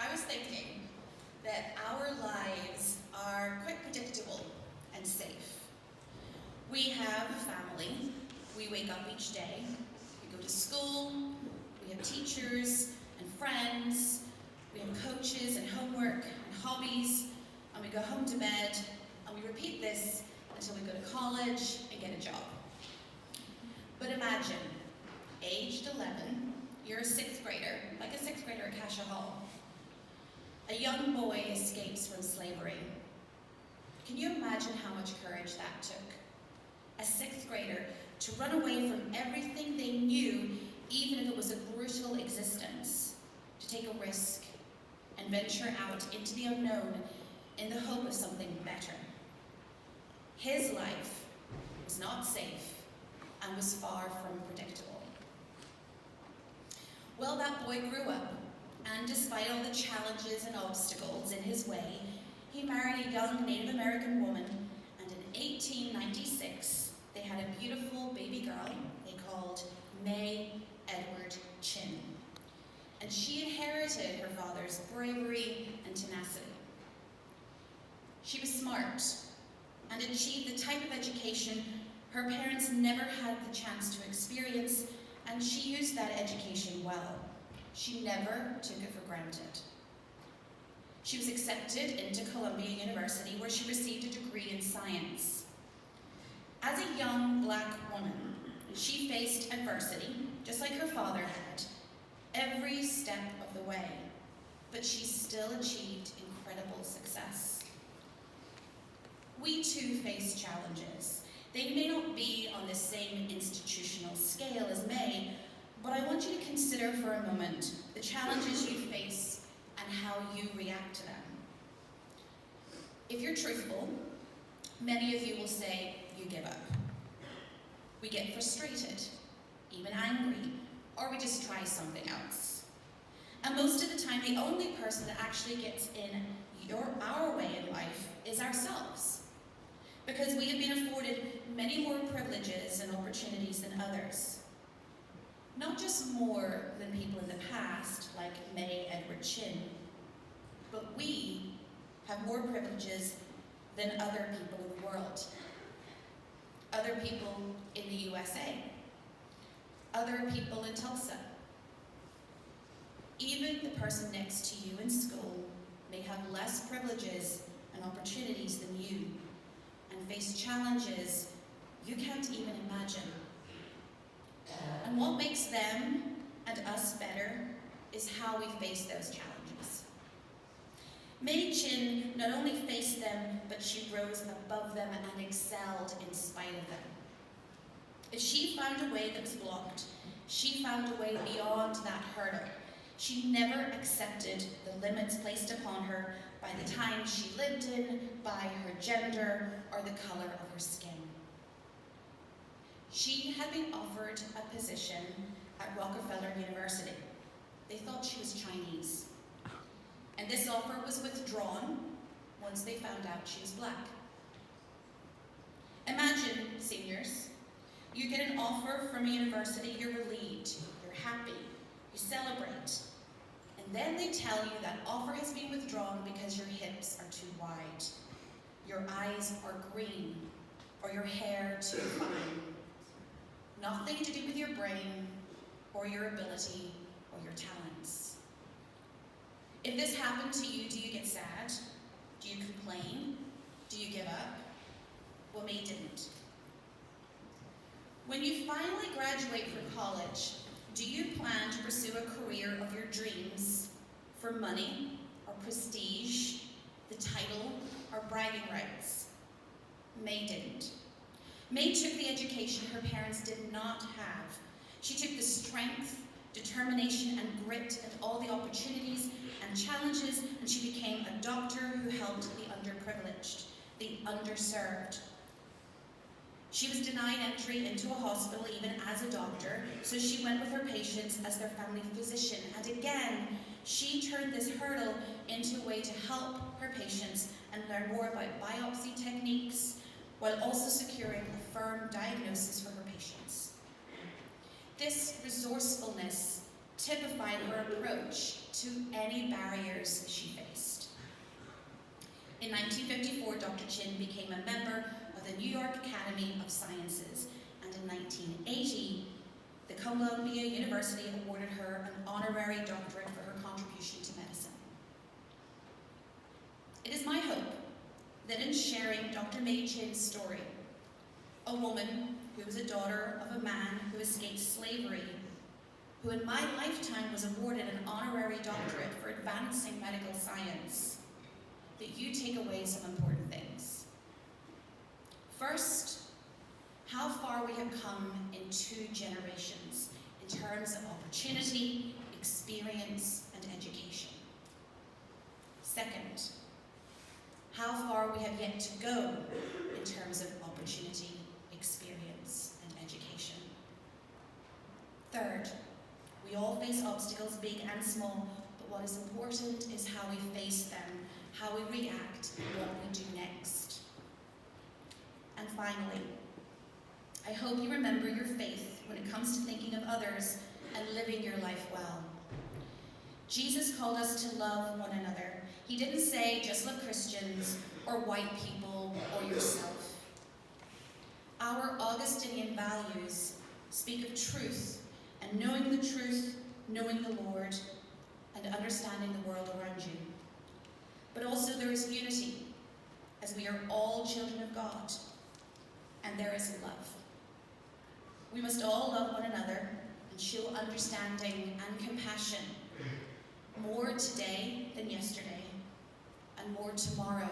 I was thinking that our lives are quite predictable and safe. We have a family, we wake up each day, we go to school, we have teachers and friends, we have coaches and homework and hobbies, and we go home to bed, and we repeat this until we go to college and get a job. But imagine, aged 11, you're a sixth grader, like a sixth grader at Cascia Hall. A young boy escapes from slavery. Can you imagine how much courage that took? A sixth grader to run away from everything they knew, even if it was a brutal existence, to take a risk and venture out into the unknown in the hope of something better. His life was not safe and was far from predictable. Well, that boy grew up, and despite all the challenges and obstacles in his way, he married a young Native American woman, and in 1896, they had a beautiful baby girl they called May Edward Chinn. And she inherited her father's bravery and tenacity. She was smart and achieved the type of education her parents never had the chance to experience, and she used that education well. She never took it for granted. She was accepted into Columbia University, where she received a degree in science. As a young Black woman, she faced adversity, just like her father had, every step of the way, but she still achieved incredible success. We too face challenges. They may not be on the same institutional scale as May, but I want you to consider for a moment the challenges you face and how you react to them. If you're truthful, many of you will say you give up. We get frustrated, even angry, or we just try something else. And most of the time, the only person that actually gets in our way in life is ourselves, because we have been afforded many more privileges and opportunities than others. Not just more than people in the past, like May Edward Chinn, but we have more privileges than other people in the world. Other people in the USA. Other people in Tulsa. Even the person next to you in school may have less privileges and opportunities than you, and face challenges you can't even imagine. And what makes them and us better is how we face those challenges. May Chinn not only faced them, but she rose above them and excelled in spite of them. If she found a way that was blocked, she found a way beyond that hurdle. She never accepted the limits placed upon her by the time she lived in, by her gender, or the color of her skin. She had been offered a position at Rockefeller University. They thought she was Chinese. And this offer was withdrawn once they found out she was Black. Imagine, seniors, you get an offer from a university, you're relieved, you're happy, you celebrate, and then they tell you that offer has been withdrawn because your hips are too wide, your eyes are green, or your hair too fine. Nothing to do with your brain, or your ability, or your talents. If this happened to you, do you get sad? Do you complain? Do you give up? Well, May didn't. When you finally graduate from college, do you plan to pursue a career of your dreams for money or prestige, the title, or bragging rights? May didn't. May took the education her parents did not have. She took the strength, determination, and grit and all the opportunities and challenges, and she became a doctor who helped the underprivileged, the underserved. She was denied entry into a hospital even as a doctor, so she went with her patients as their family physician. And again, she turned this hurdle into a way to help her patients and learn more about biopsy techniques, while also securing a firm diagnosis for her patients. This resourcefulness typified her approach to any barriers she faced. In 1954, Dr. Chinn became a member of the New York Academy of Sciences, and in 1980, the Columbia University awarded her an honorary doctorate for her contribution to medicine. It is my hope that in sharing Dr. May Chinn's story, a woman who was a daughter of a man who escaped slavery, who in my lifetime was awarded an honorary doctorate for advancing medical science, that you take away some important things. First, how far we have come in 2 generations in terms of opportunity, experience, and education. Second, how far we have yet to go in terms of opportunity, experience, and education. Third, we all face obstacles, big and small, but what is important is how we face them, how we react, and what we do next. And finally, I hope you remember your faith when it comes to thinking of others and living your life well. Jesus called us to love one another. He didn't say just love Christians or white people or yourself. Our Augustinian values speak of truth and knowing the truth, knowing the Lord, and understanding the world around you. But also there is unity, as we are all children of God, and there is love. We must all love one another and show understanding and compassion, more today than yesterday, and more tomorrow